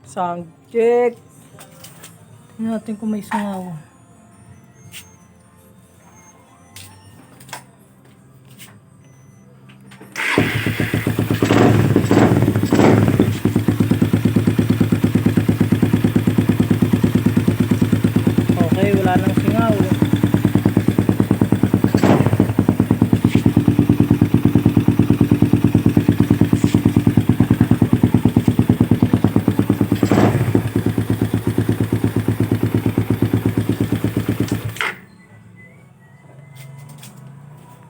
Sound check. Tingnan natin kung may sungaw. Okay, wala nang singaw.